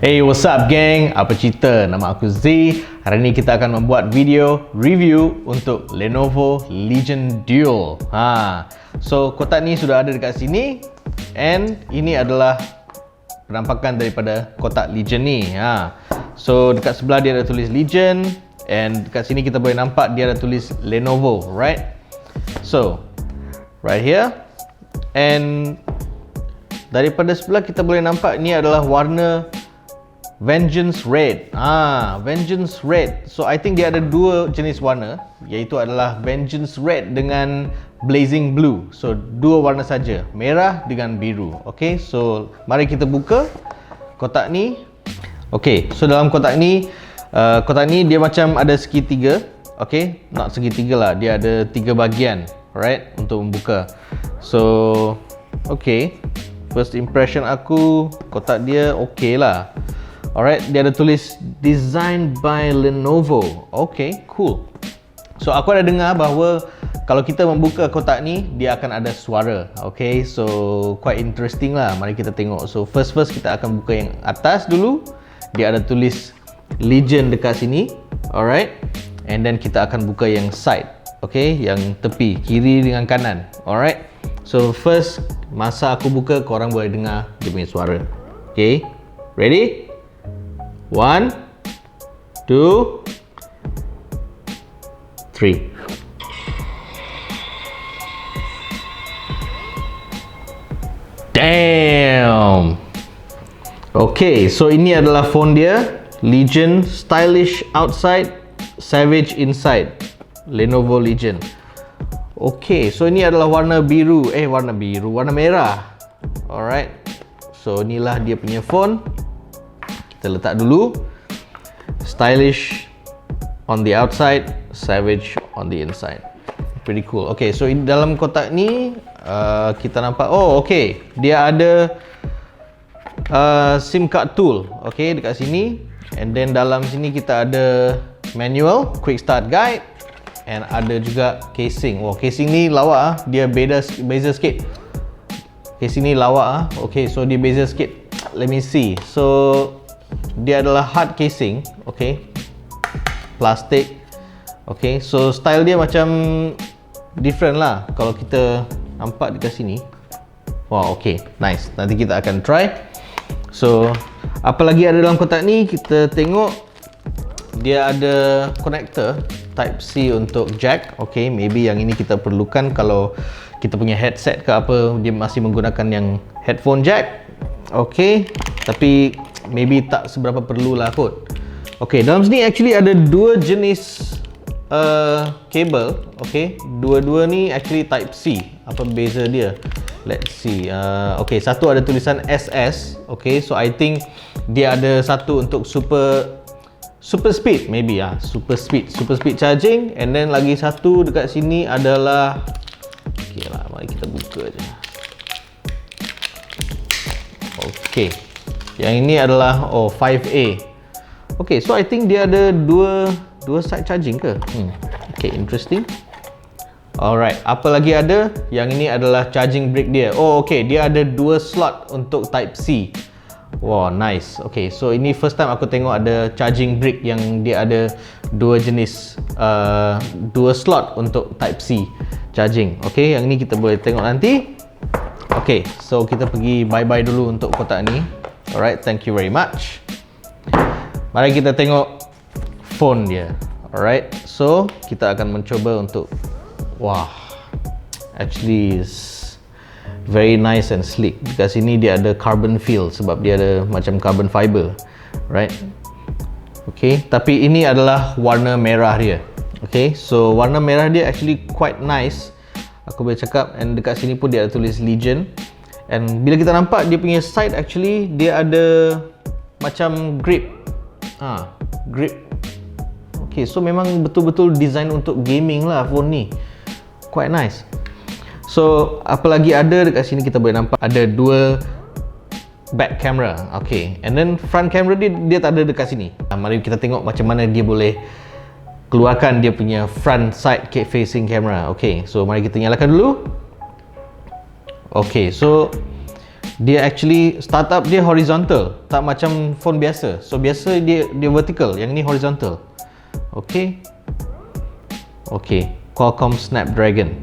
Hey, what's up gang? Apa cerita? Nama aku Z. Hari ni kita akan membuat video review untuk Lenovo Legion Duo. So kotak ni sudah ada dekat sini, and ini adalah penampakan daripada kotak Legion ni. So dekat sebelah dia ada tulis Legion, and dekat sini kita boleh nampak dia ada tulis Lenovo, right? So right here, and daripada sebelah kita boleh nampak ni adalah warna Vengeance Red. Vengeance Red. So I think dia ada dua jenis warna, iaitu adalah Vengeance Red dengan Blazing Blue. So dua warna saja, merah dengan biru. Okay, so mari kita buka kotak ni. Okay, so dalam kotak ni dia macam ada segitiga. Okay, not segitiga lah, dia ada tiga bahagian, right, untuk membuka. So okay, first impression aku, kotak dia okay lah. Alright, dia ada tulis Designed by Lenovo. Okay, cool. So aku ada dengar bahawa kalau kita membuka kotak ni, dia akan ada suara. Okay, so quite interesting lah. Mari kita tengok. So first kita akan buka yang atas dulu. Dia ada tulis Legion dekat sini. Alright, and then kita akan buka yang side. Okay, yang tepi, kiri dengan kanan. Alright, so first, masa aku buka, korang boleh dengar dia punya suara. Okay, ready? 1, 2, 3. Damn. Okay, so ini adalah phone dia, Legion, stylish outside, savage inside. Lenovo Legion. Okay, so ini adalah warna biru. Warna merah. Alright, so inilah dia punya phone. Kita letak dulu. Stylish on the outside, savage on the inside. Pretty cool. Okay, so dalam kotak ni kita nampak, okay, dia ada SIM card tool. Okay, dekat sini. And then dalam sini kita ada manual, quick start guide, and ada juga casing. Casing ni lawak dia beza sikit. Casing ni lawak Okay, so dia beza sikit. Let me see. So dia adalah hard casing, okay, plastik. Okay, so style dia macam different lah kalau kita nampak dekat sini. Wow, okay, nice. Nanti kita akan try. So apa lagi ada dalam kotak ni? Kita tengok dia ada connector Type C untuk jack. Okay, maybe yang ini kita perlukan kalau kita punya headset ke apa, dia masih menggunakan yang headphone jack. Okay, tapi maybe tak seberapa perlulah kot. Okay, dalam sini actually ada dua jenis kabel. Okay, dua-dua ni actually Type C. Apa beza dia? Let's see. Okay, satu ada tulisan SS. Okay, so I think dia ada satu untuk super speed, maybe super speed charging. And then lagi satu dekat sini adalah, okay lah, mari kita buka je. Okay, yang ini adalah 5A. Okay, so I think dia ada dua side charging ke? Okay, interesting. Alright, apa lagi ada? Yang ini adalah charging brick dia. Okay, dia ada dua slot untuk Type C. Wow, nice. Okay, so ini first time aku tengok ada charging brick yang dia ada dua jenis, dua slot untuk Type C charging. Okay, yang ini kita boleh tengok nanti. Okay, so kita pergi bye-bye dulu untuk kotak ni. Alright, thank you very much. Mari kita tengok phone dia. Alright, so kita akan mencoba untuk, actually is very nice and sleek. Dekat sini dia ada carbon feel sebab dia ada macam carbon fiber, right? Okay, tapi ini adalah warna merah dia. Okay, so warna merah dia actually quite nice, aku boleh cakap. And dekat sini pun dia ada tulis Legion. And bila kita nampak dia punya side, actually dia ada macam grip. Grip. Okay, so memang betul-betul design untuk gaming lah phone ni. Quite nice. So apa lagi ada dekat sini, kita boleh nampak ada dua back camera. Okay, and then front camera dia tak ada dekat sini. Mari kita tengok macam mana dia boleh keluarkan dia punya front side facing camera. Okay, so mari kita nyalakan dulu. Okay, so dia actually startup dia horizontal, tak macam phone biasa. So biasa dia vertical, yang ni horizontal. Okay. Okay, Qualcomm Snapdragon.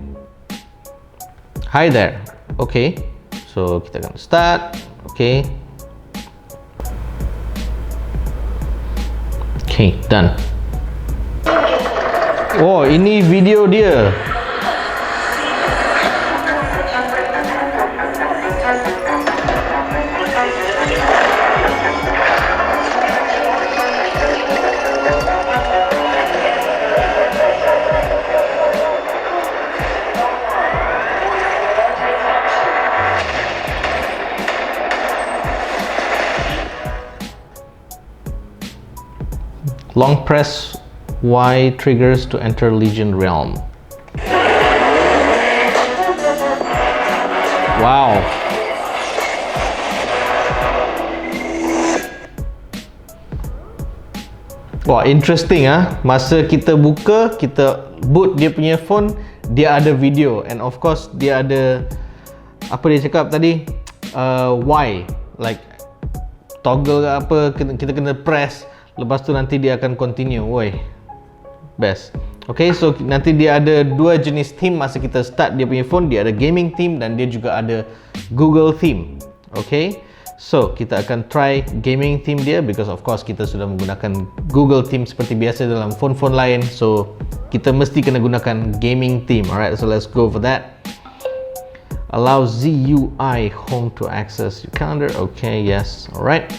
Hi there. Okay, so kita akan start. Okay. Okay, done. Oh, ini video dia. Long press Y triggers to enter Legion realm. Wow. Wah, interesting ah. Masa kita buka, kita boot dia punya phone, dia ada video, and of course dia ada apa dia cakap tadi? Y, like toggle ke apa, kita kena press. Lepas tu nanti dia akan continue. Woi, best. Okay, so nanti dia ada dua jenis theme masa kita start dia punya phone. Dia ada gaming theme dan dia juga ada Google theme. Okay, so kita akan try gaming theme dia, because of course kita sudah menggunakan Google theme seperti biasa dalam phone-phone lain. So kita mesti kena gunakan gaming theme. Alright, so let's go for that. Allow ZUI home to access your calendar. Okay, yes. Alright.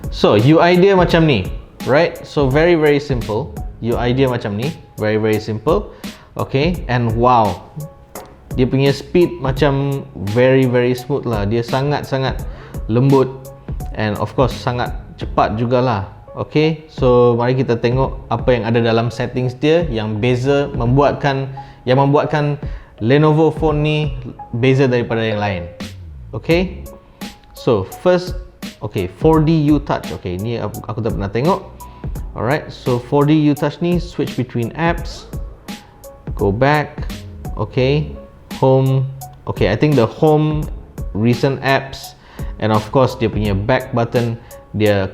So UI dia macam ni, right? So very simple. UI dia macam ni, very simple. Okay, and wow, dia punya speed macam very smooth lah. Dia sangat lembut, and of course sangat cepat jugalah. Okay, so mari kita tengok apa yang ada dalam settings dia yang membuatkan Lenovo phone ni beza daripada yang lain. Okay, so first, okay, 4D U-Touch. Okay, ni aku tak pernah tengok. Alright, so 4D U-Touch ni switch between apps, go back, okay, home. Okay, I think the home, recent apps, and of course dia punya back button, dia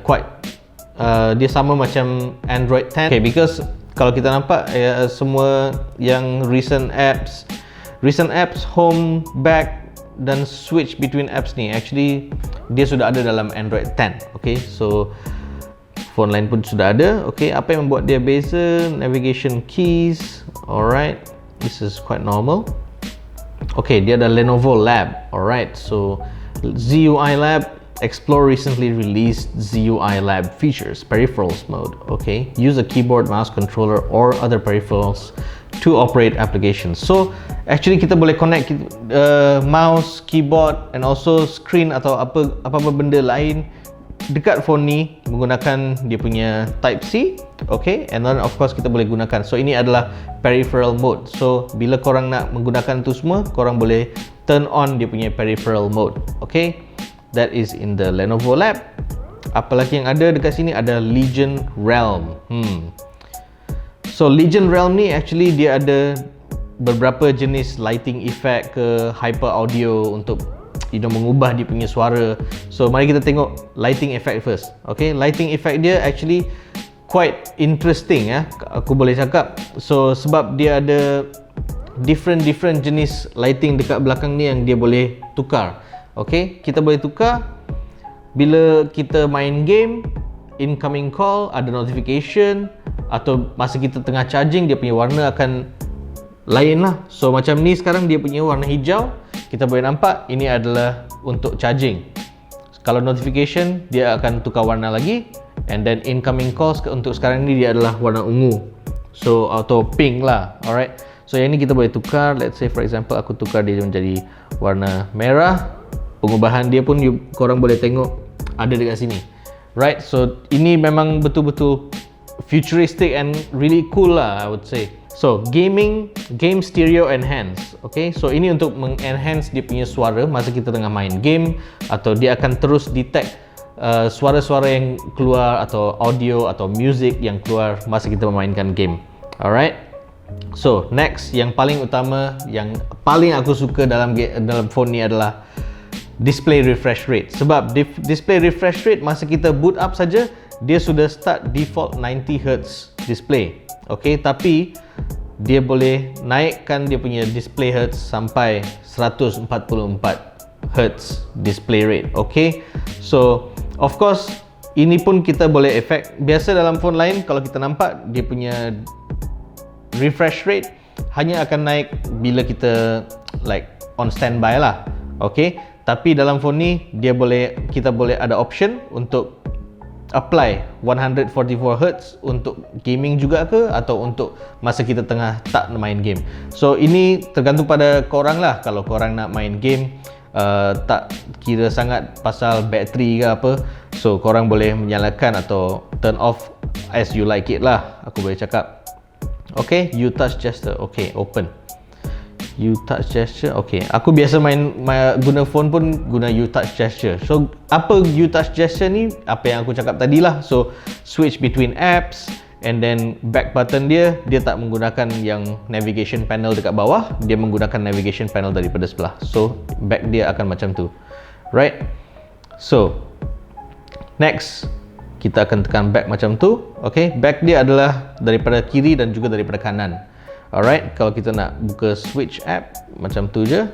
dia sama macam Android 10. Okay, because kalau kita nampak semua yang recent apps, home, back dan switch between apps ni actually dia sudah ada dalam Android 10. Okay, so phone lain pun sudah ada. Okay, apa yang membuat dia beza? Navigation keys. Alright, this is quite normal. Okay, dia ada Lenovo Lab. Alright, so ZUI Lab. Explore recently released ZUI Lab features. Peripherals mode. Okay, use a keyboard, mouse, controller or other peripherals to operate applications. So actually kita boleh connect mouse, keyboard and also screen atau apa benda lain dekat phone ni menggunakan dia punya Type-C. Okay, and then of course kita boleh gunakan. So ini adalah peripheral mode. So bila korang nak menggunakan tu semua, korang boleh turn on dia punya peripheral mode. Okay, that is in the Lenovo Lab. Apalagi yang ada dekat sini ada Legion Realm. So Legion Realm ni actually dia ada beberapa jenis lighting effect ke hyper audio untuk mengubah dia punya suara. So mari kita tengok lighting effect first. Okay, lighting effect dia actually quite interesting ya, aku boleh cakap. So sebab dia ada different jenis lighting dekat belakang ni yang dia boleh tukar. Okay, kita boleh tukar bila kita main game, incoming call, ada notification, atau masa kita tengah charging dia punya warna akan lain lah. So macam ni sekarang dia punya warna hijau, kita boleh nampak ini adalah untuk charging. Kalau notification dia akan tukar warna lagi, and then incoming calls untuk sekarang ni dia adalah warna ungu, so atau pink lah. Alright, so yang ni kita boleh tukar. Let's say for example aku tukar dia menjadi warna merah. Pengubahan dia pun korang boleh tengok ada dekat sini. Right, so ini memang betul-betul futuristic and really cool lah, I would say. So game stereo enhance. Okay, so ini untuk mengenhance dia punya suara masa kita tengah main game, atau dia akan terus detect suara-suara yang keluar atau audio atau music yang keluar masa kita memainkan game. Alright, so next yang paling utama, yang paling aku suka dalam phone ni adalah display refresh rate. Sebab display refresh rate masa kita boot up saja dia sudah start default 90Hz display. Okay, tapi dia boleh naikkan dia punya display hertz sampai 144Hz display rate. Okay, so of course ini pun kita boleh efek. Biasa dalam phone lain kalau kita nampak dia punya refresh rate hanya akan naik bila kita like on standby lah. Okay, tapi dalam phone ni kita boleh ada option untuk apply 144Hz untuk gaming juga ke, atau untuk masa kita tengah tak main game. So ini tergantung pada korang lah. Kalau korang nak main game tak kira sangat pasal bateri ke apa, so korang boleh menyalakan atau turn off as you like it lah, aku boleh cakap. Okay, you touch gesture. Okay, open. You touch gesture. Okay, aku biasa guna phone pun guna you touch gesture. So apa you touch gesture ni? Apa yang aku cakap tadi lah. So switch between apps, and then back button dia tak menggunakan yang navigation panel dekat bawah, dia menggunakan navigation panel daripada sebelah. So back dia akan macam tu, right? So next kita akan tekan back macam tu. Okay, back dia adalah daripada kiri dan juga daripada kanan. Alright, kalau kita nak buka switch app macam tu je.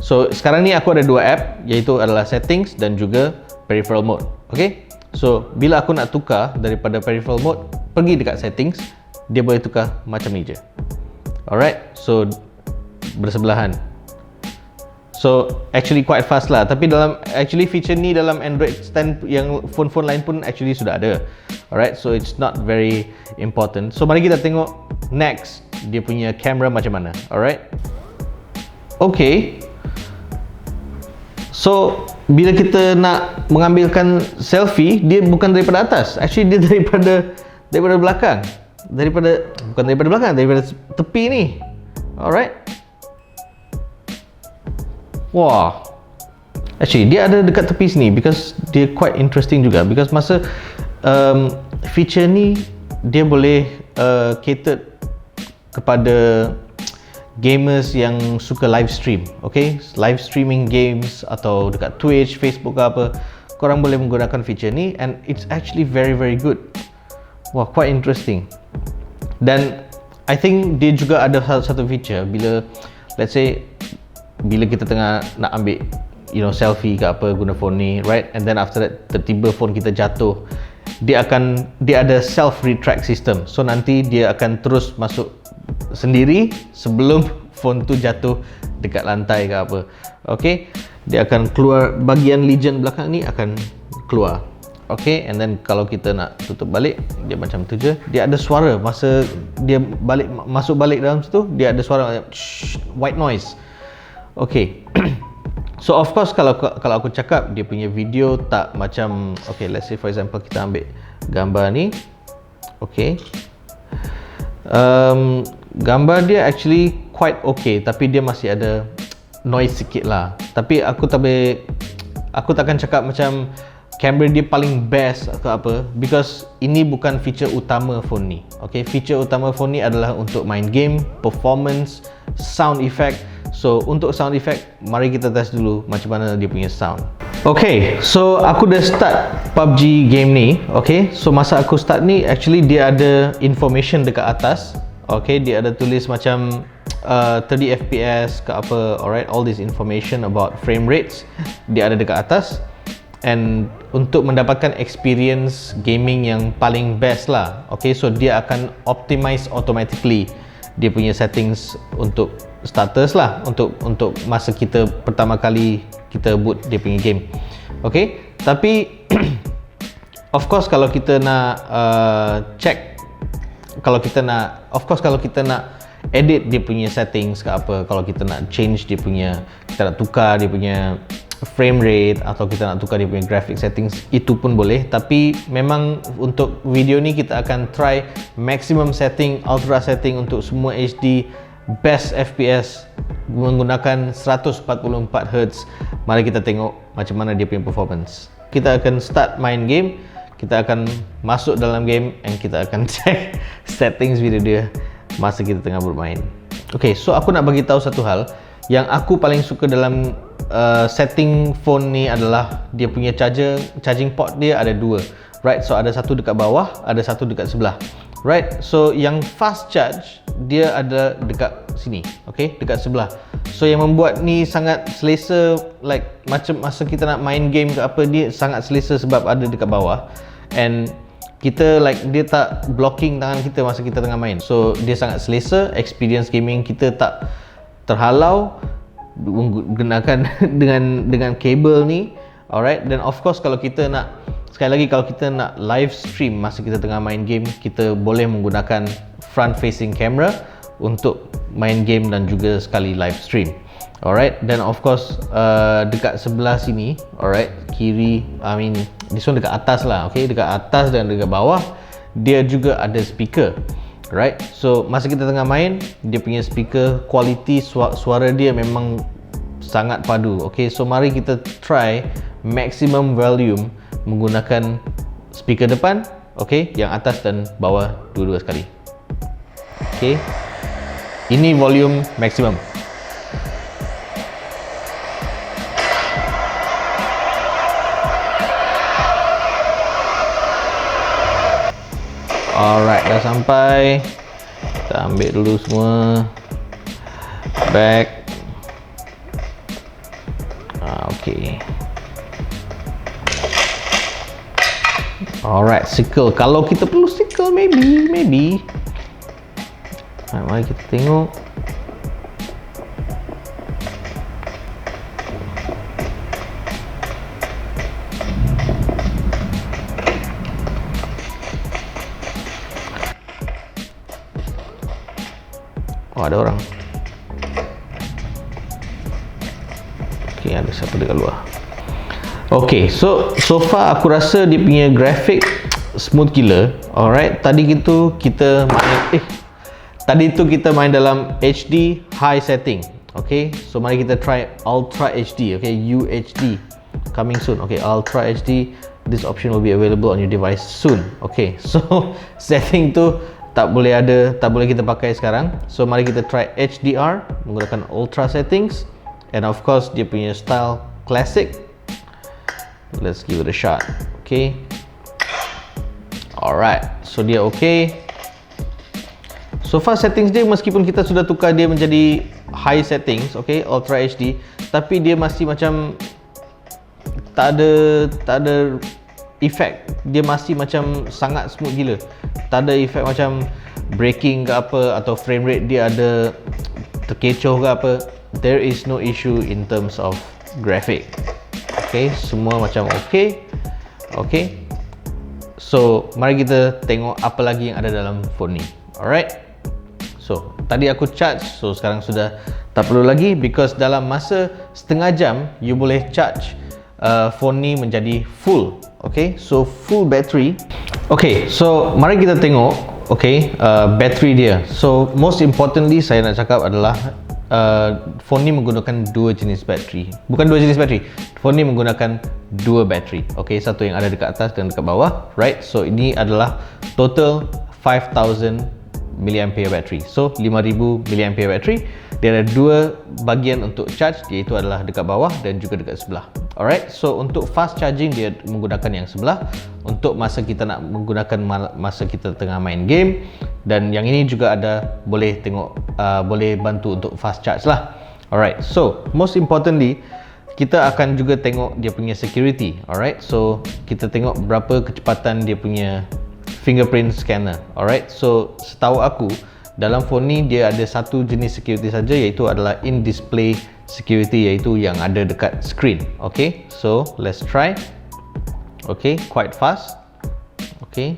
So sekarang ni aku ada dua app, iaitu adalah settings dan juga peripheral mode. Okay, so bila aku nak tukar daripada peripheral mode pergi dekat settings, dia boleh tukar macam ni je. Alright, so bersebelahan. So actually quite fast lah. Tapi feature ni dalam Android stand yang phone-phone lain pun actually sudah ada. Alright, so it's not very important. So mari kita tengok next dia punya kamera macam mana. Alright, okay. So bila kita nak mengambilkan selfie, dia bukan daripada atas, actually dia daripada belakang, bukan daripada belakang, daripada tepi ni. Alright, wah, actually dia ada dekat tepi sini, because dia quite interesting juga, because masa feature ni dia boleh catered kepada gamers yang suka live stream. Okay, live streaming games atau dekat Twitch, Facebook ke apa, korang boleh menggunakan feature ni, and it's actually very very good. Wah, quite interesting. Dan I think dia juga ada satu feature bila let's say bila kita tengah nak ambil selfie ke apa guna phone ni, right, and then after that tiba-tiba phone kita jatuh, dia ada self retract system. So nanti dia akan terus masuk sendiri sebelum phone tu jatuh dekat lantai ke apa. Okay, dia akan keluar, bahagian legend belakang ni akan keluar. Okay, and then kalau kita nak tutup balik, dia macam tu je. Dia ada suara masa dia masuk balik dalam situ, dia ada suara white noise. Okay. So of course kalau aku cakap dia punya video tak macam, okay, let's say for example kita ambil gambar ni. Okay, gambar dia actually quite okay, tapi dia masih ada noise sikit lah. Tapi aku takkan cakap macam kamera dia paling best atau apa, because ini bukan feature utama phone ni. Okay, feature utama phone ni adalah untuk main game, performance, sound effect. So untuk sound effect, mari kita test dulu macam mana dia punya sound. Okay, so aku dah start PUBG game ni. Okay, so masa aku start ni, actually dia ada information dekat atas. Okay, dia ada tulis macam 30 fps ke apa. Alright, all this information about frame rates dia ada dekat atas. And untuk mendapatkan experience gaming yang paling best lah, okay, so dia akan optimize automatically dia punya settings untuk starters lah, untuk masa kita pertama kali kita boot dia punya game. Okay, tapi of course kalau kita nak kalau kita nak edit dia punya settings ke apa, kalau kita nak change dia punya, kita nak tukar dia punya frame rate, atau kita nak tukar dia punya graphic settings, itu pun boleh. Tapi memang untuk video ni kita akan try maximum setting, ultra setting untuk semua HD, best FPS menggunakan 144Hz. Mari kita tengok macam mana dia punya performance. Kita akan start main game, kita akan masuk dalam game, and kita akan check settings video dia masa kita tengah bermain. Okay, so aku nak bagi tahu satu hal. yang aku paling suka dalam setting phone ni adalah dia punya charging port dia ada dua, right? So ada satu dekat bawah, ada satu dekat sebelah, right? So yang fast charge dia ada dekat sini, okay, dekat sebelah. So yang membuat ni sangat selesa, like macam masa kita nak main game ke apa, dia sangat selesa sebab ada dekat bawah, and kita like dia tak blocking tangan kita masa kita tengah main. So dia sangat selesa, experience gaming kita tak terhalau menggunakan dengan kabel ni. Alright, dan of course kalau kita nak, sekali lagi, kalau kita nak live stream masa kita tengah main game, kita boleh menggunakan front facing camera untuk main game dan juga sekali live stream. Alright, dan of course dekat sebelah sini, alright, kiri, this one dekat atas lah, okay, dekat atas dan dekat bawah dia juga ada speaker, right? So masa kita tengah main, dia punya speaker quality suara dia memang sangat padu, okay. So mari kita try maximum volume menggunakan speaker depan, okay, yang atas dan bawah dua-dua sekali, okay. Ini volume maximum. Alright, dah sampai. Kita ambil dulu semua. Back. Okay. Alright, circle. Kalau kita perlu circle, maybe. Mari kita tengok. Oh, ada orang. Okay, ada siapa dekat luar. Okay, so far aku rasa dia punya grafik smooth gila. Alright, tadi kita main dalam HD high setting. Okay, so mari kita try Ultra HD. Okay, UHD coming soon. Okay, Ultra HD, this option will be available on your device soon. Okay, so setting tu tak boleh kita pakai sekarang. So mari kita try HDR menggunakan ultra settings, and of course dia punya style classic. Let's give it a shot. Okay, alright, so dia okay. So far settings dia, meskipun kita sudah tukar dia menjadi high settings, okay, ultra HD, tapi dia masih macam tak ada effect. Dia masih macam sangat smooth gila. Tak ada effect macam breaking ke apa, atau frame rate dia ada terkecoh ke apa. There is no issue in terms of graphic. Okay, semua macam okay. Okay, so mari kita tengok apa lagi yang ada dalam phone ni. Alright, so tadi aku charge, so sekarang sudah tak perlu lagi, because dalam masa setengah jam you boleh charge phone ni menjadi full. Okay, so full battery. Okay, so mari kita tengok, okay, battery dia. So most importantly saya nak cakap adalah phone ni menggunakan dua jenis bateri. Bukan dua jenis bateri, phone ni menggunakan dua bateri. Okay, satu yang ada dekat atas dan dekat bawah, right? So ini adalah total 5000 mAh battery. So 5000 mAh battery. Dia ada dua bahagian untuk charge, iaitu adalah dekat bawah dan juga dekat sebelah. Alright, so untuk fast charging dia menggunakan yang sebelah, untuk masa kita nak menggunakan masa kita tengah main game, dan yang ini juga ada boleh bantu untuk fast charge lah. Alright, so most importantly kita akan juga tengok dia punya security. Alright, so kita tengok berapa kecepatan dia punya fingerprint scanner. Alright, so setahu aku dalam phone ni dia ada satu jenis security saja, iaitu adalah in-display security, iaitu yang ada dekat screen. Okay, so let's try. Okay, quite fast. Okay,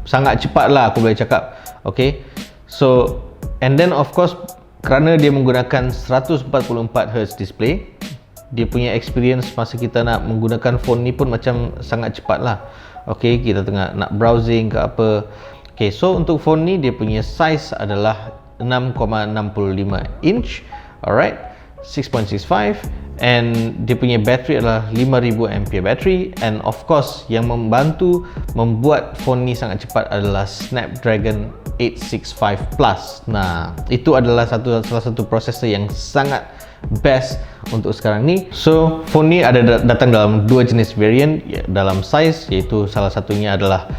sangat cepat lah aku boleh cakap. Okay, so and then of course kerana dia menggunakan 144Hz display, dia punya experience masa kita nak menggunakan phone ni pun macam sangat cepat lah. Okay, kita tengah nak browsing ke apa. Okay, so untuk phone ni dia punya size adalah 6.65 inch. Alright, 6.65, and dia punya bateri adalah 5000 ampere bateri, and of course yang membantu membuat phone ni sangat cepat adalah Snapdragon 865 Plus. Nah, itu adalah salah satu prosesor yang sangat best untuk sekarang ni. So, phone ni datang dalam dua jenis variant dalam size, iaitu salah satunya adalah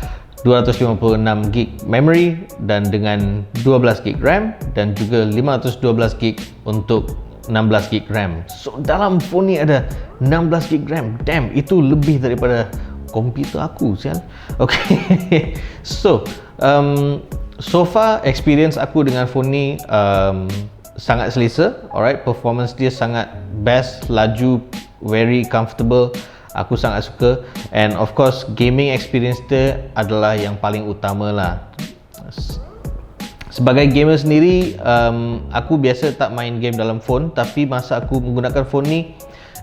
256GB memory dan dengan 12GB RAM, dan juga 512GB untuk 16GB RAM. So dalam phone ni ada 16GB RAM. Damn, itu lebih daripada komputer aku, sial. Okay. So far experience aku dengan phone ni sangat selesa. Alright, performance dia sangat best, laju, very comfortable. Aku sangat suka, and of course gaming experience dia adalah yang paling utama lah. Sebagai gamer sendiri, aku biasa tak main game dalam phone, tapi masa aku menggunakan phone ni,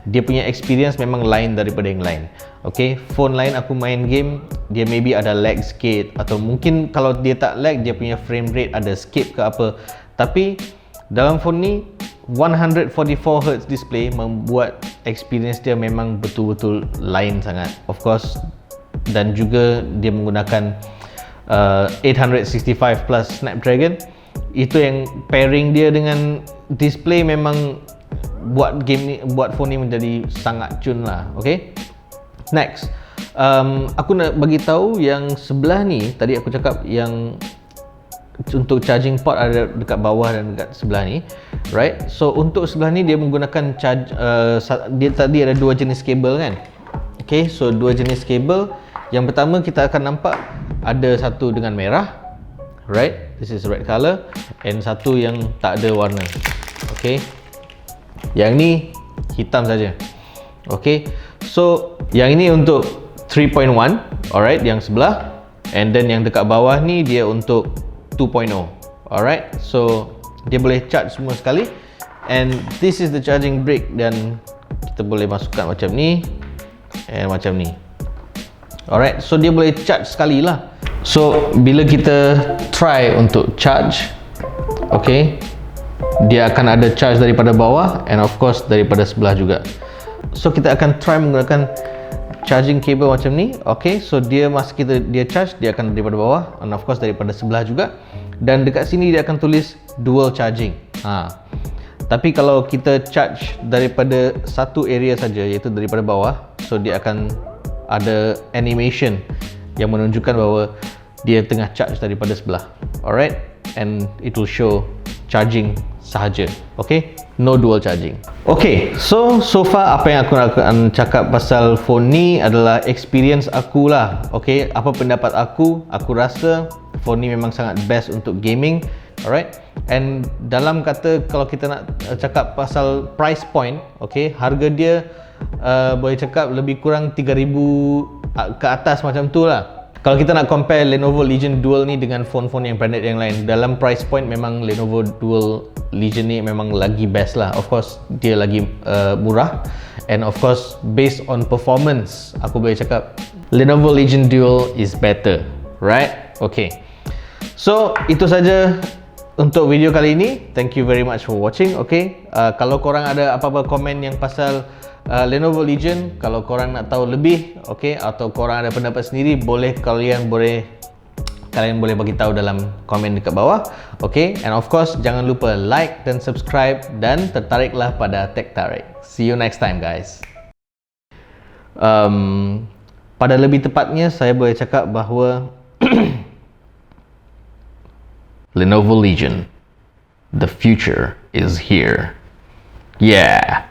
dia punya experience memang lain daripada yang lain. Okay, phone lain aku main game, dia maybe ada lag sikit, atau mungkin kalau dia tak lag, dia punya frame rate ada skip ke apa. Tapi dalam phone ni 144Hz display membuat experience dia memang betul-betul lain sangat. Of course, dan juga dia menggunakan 865 plus Snapdragon. Itu yang pairing dia dengan display memang buat game ni, buat phone ni menjadi sangat cun lah. Okay, next, aku nak bagi tahu yang sebelah ni, tadi aku cakap yang untuk charging port ada dekat bawah dan dekat sebelah ni, right? So untuk sebelah ni dia menggunakan dia tadi ada dua jenis kabel kan. Okay, so dua jenis kabel. Yang pertama kita akan nampak ada satu dengan merah, right? This is red color, and satu yang tak ada warna. Okay, yang ni hitam saja. Okay, so yang ini untuk 3.1, alright, yang sebelah, and then yang dekat bawah ni dia untuk 2.0. Alright, so dia boleh charge semua sekali, and this is the charging brick, dan kita boleh masukkan macam ni and macam ni. Alright, so dia boleh charge sekali lah. So bila kita try untuk charge, okay, dia akan ada charge daripada bawah and of course daripada sebelah juga. So kita akan try menggunakan charging cable macam ni. Okay, so dia masa dia charge, dia akan daripada bawah and of course daripada sebelah juga, dan dekat sini dia akan tulis dual charging. Tapi kalau kita charge daripada satu area saja, iaitu daripada bawah, so dia akan ada animation yang menunjukkan bahawa dia tengah charge daripada sebelah. Alright, and it will show charging sahaja. Okay, no dual charging. Okay, so far apa yang aku akan cakap pasal phone ni adalah experience aku lah. Okay, apa pendapat aku rasa phone ni memang sangat best untuk gaming. Alright, and dalam kata kalau kita nak cakap pasal price point, okay, harga dia boleh cakap lebih kurang 3,000 ke atas macam tu lah. Kalau kita nak compare Lenovo Legion Dual ni dengan phone-phone yang branded yang lain, dalam price point memang Lenovo Dual Legion ni memang lagi best lah. Of course dia lagi murah, and of course based on performance, aku boleh cakap Lenovo Legion Dual is better, right? Okay, so itu saja untuk video kali ini. Thank you very much for watching. Okay, kalau korang ada apa-apa komen yang pasal Lenovo Legion, kalau korang nak tahu lebih, okay, atau korang ada pendapat sendiri, kalian boleh bagi tahu dalam komen dekat bawah. Okay, and of course jangan lupa like dan subscribe, dan tertariklah pada Tech Tarik. See you next time guys. Pada lebih tepatnya saya boleh cakap bahawa Lenovo Legion, the future is here. Yeah.